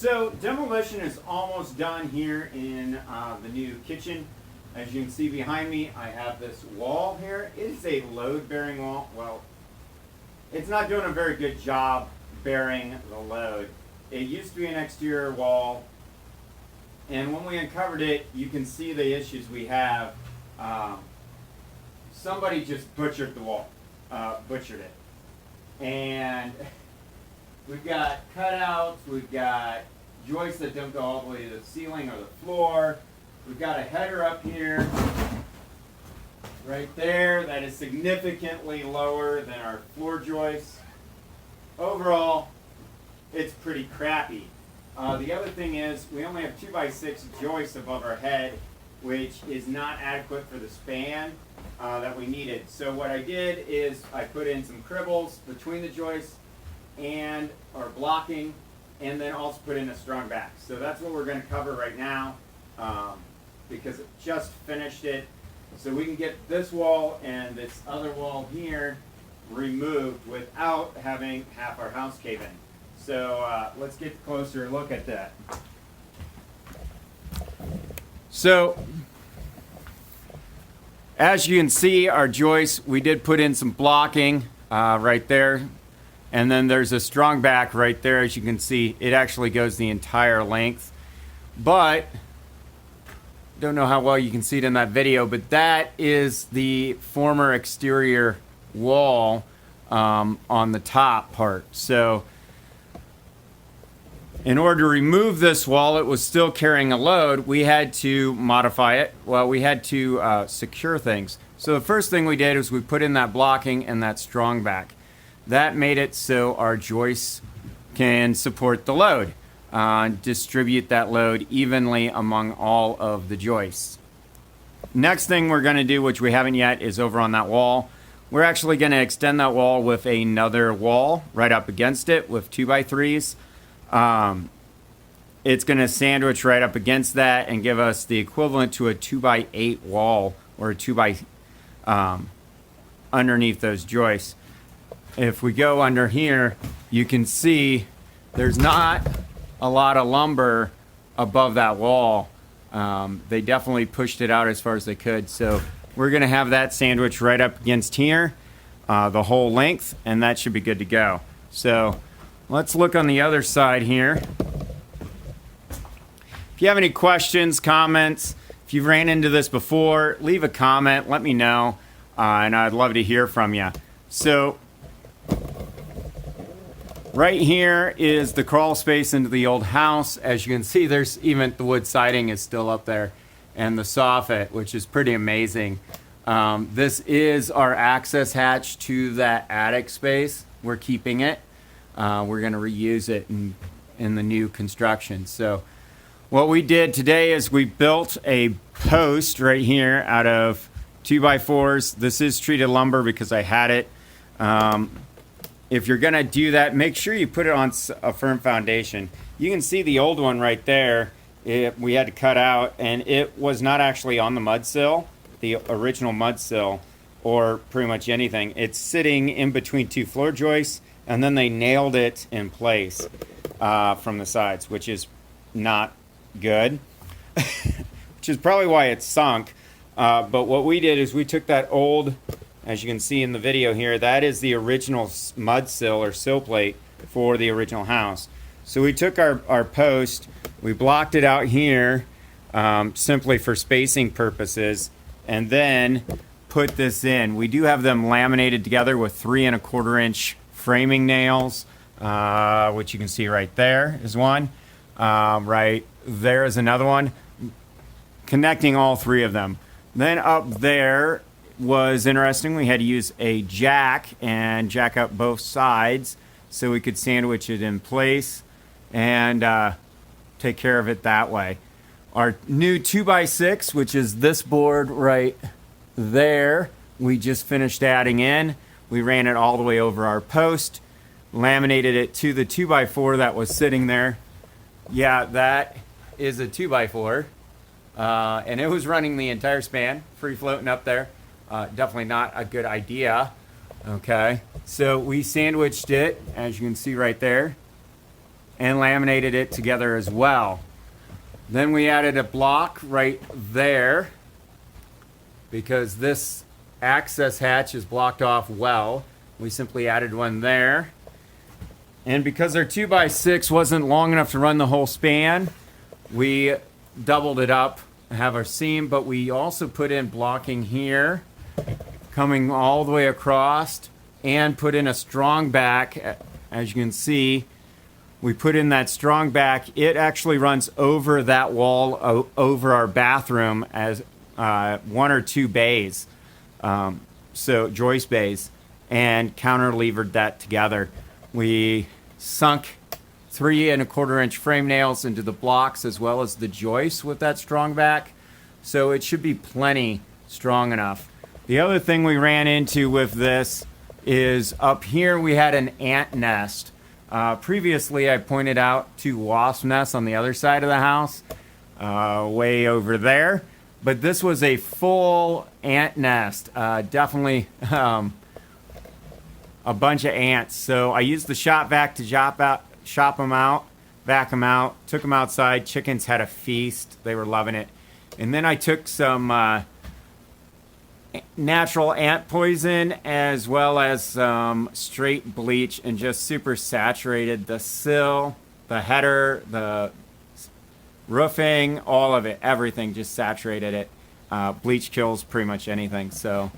So demolition is almost done here in the new kitchen. As you can see behind me, I have this wall here. It is a load-bearing wall. Well, it's not doing a very good job bearing the load. It used to be an exterior wall, and when we uncovered it, you can see the issues we have. Somebody just butchered the wall, butchered it. And we've got cutouts, we've got joists that don't go all the way to the ceiling or the floor. We've got a header up here, right there, that is significantly lower than our floor joists. Overall, it's pretty crappy. The other thing is we only have 2x6 joists above our head, which is not adequate for the span that we needed. So what I did is I put in some cribbles between the joists and our blocking, and then also put in a strong back. So that's what we're going to cover right now, because it just finished it. So we can get this wall and this other wall here removed without having half our house cave in. So let's get a closer look at that. So as you can see, our joists, we did put in some blocking right there. And then there's a strong back right there. As you can see, it actually goes the entire length. But, don't know how well you can see it in that video, but that is the former exterior wall on the top part. So, in order to remove this wall, it was still carrying a load. We had to modify it. Well, we had to secure things. So the first thing we did is we put in that blocking and that strong back. That made it so our joists can support the load, distribute that load evenly among all of the joists. Next thing we're going to do, which we haven't yet, is over on that wall. We're actually going to extend that wall with another wall right up against it with 2x3s. It's going to sandwich right up against that and give us the equivalent to a 2x8 wall, or a 2x underneath those joists. If we go under here, you can see there's not a lot of lumber above that wall. They definitely pushed it out as far as they could. So we're going to have that sandwich right up against here, the whole length, and that should be good to go. So let's look on the other side here. If you have any questions, comments, if you've ran into this before, leave a comment, let me know, and I'd love to hear from you. So right here is the crawl space into the old house. As you can see, there's even the wood siding is still up there, and the soffit, which is pretty amazing. This is our access hatch to that attic space. We're keeping it. We're going to reuse it in the new construction. So what we did today is we built a post right here out of 2x4s. This is treated lumber because I had it. If you're going to do that, make sure you put it on a firm foundation. You can see the old one right there. We had to cut out, and it was not actually on the mud sill, the original mud sill, or pretty much anything. It's sitting in between two floor joists, and then they nailed it in place from the sides, which is not good, which is probably why it's sunk. But what we did is we took that old, as you can see in the video here, that is the original mud sill or sill plate for the original house. So we took our post, we blocked it out here simply for spacing purposes, and then put this in. We do have them laminated together with 3 1/4 inch framing nails, which you can see right there is one. Right there is another one, connecting all 3 of them. Then up there was interesting. We had to use a jack and jack up both sides so we could sandwich it in place and take care of it that way. Our new 2x6, which is this board right there, we just finished adding in. We ran it all the way over our post, laminated it to the 2x4 that was sitting there. Yeah, that is a 2x4, and it was running the entire span, free floating up there. Definitely not a good idea. Okay, so we sandwiched it, as you can see right there. and laminated it together as well. Then we added a block right there because this access hatch is blocked off well. We simply added one there. And because our 2x6 wasn't long enough to run the whole span, we doubled it up, have our seam, but we also put in blocking here, coming all the way across, and put in a strong back. As you can see, we put in that strong back. It actually runs over that wall, over our bathroom as one or two bays, so joist bays, and counterlevered that together. We sunk 3 1/4-inch frame nails into the blocks as well as the joists with that strong back, so it should be plenty strong enough. The other thing we ran into with this is up here we had an ant nest. Previously I pointed out 2 wasp nests on the other side of the house, way over there, but this was a full ant nest. Definitely a bunch of ants. So I used the shop vac to shop them out, vac them out, took them outside. Chickens had a feast. They were loving it. And then I took some natural ant poison as well as some straight bleach and just super saturated the sill, the header, the roofing, all of it, everything, just saturated it. Bleach kills pretty much anything, so,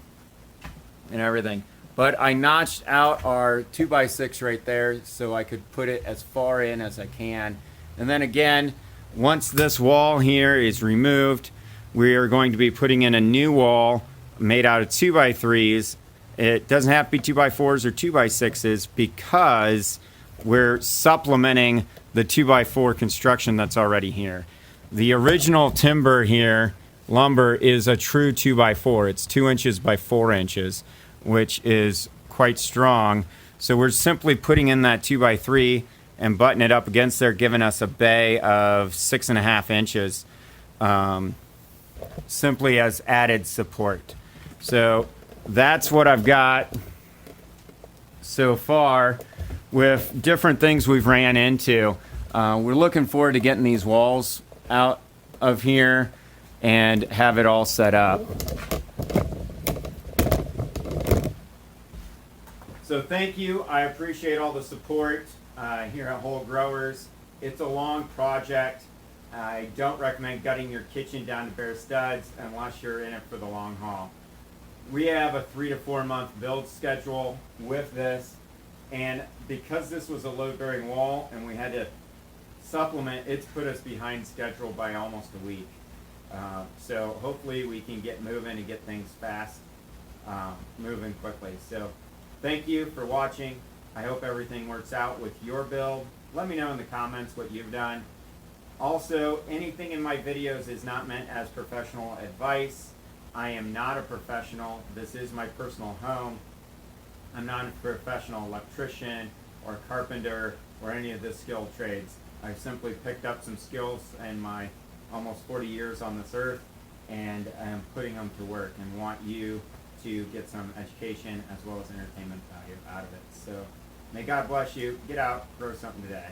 and everything. But I notched out our 2x6 right there so I could put it as far in as I can. And then again, once this wall here is removed, we are going to be putting in a new wall made out of 2x3s. It doesn't have to be 2x4s or 2x6s because we're supplementing the 2x4 construction that's already here. The original timber here, lumber, is a true 2x4. It's 2 inches by 4 inches, which is quite strong. So we're simply putting in that 2x3 and button it up against there, giving us a bay of 6.5 inches, simply as added support. So that's what I've got so far with different things we've ran into. We're looking forward to getting these walls out of here and have it all set up. So thank you. I appreciate all the support here at Holt Growers. It's a long project. I don't recommend gutting your kitchen down to bare studs unless you're in it for the long haul. We have a 3 to 4 month build schedule with this, and because this was a load-bearing wall and we had to supplement, it's put us behind schedule by almost a week. So hopefully we can get moving and get things fast, moving quickly. So thank you for watching. I hope everything works out with your build. Let me know in the comments what you've done. Also, anything in my videos is not meant as professional advice. I am not a professional. This is my personal home. I'm not a professional electrician or carpenter or any of the skilled trades. I've simply picked up some skills in my almost 40 years on this earth, and I'm putting them to work and want you to get some education as well as entertainment value out of it. So may God bless you. Get out, grow something today.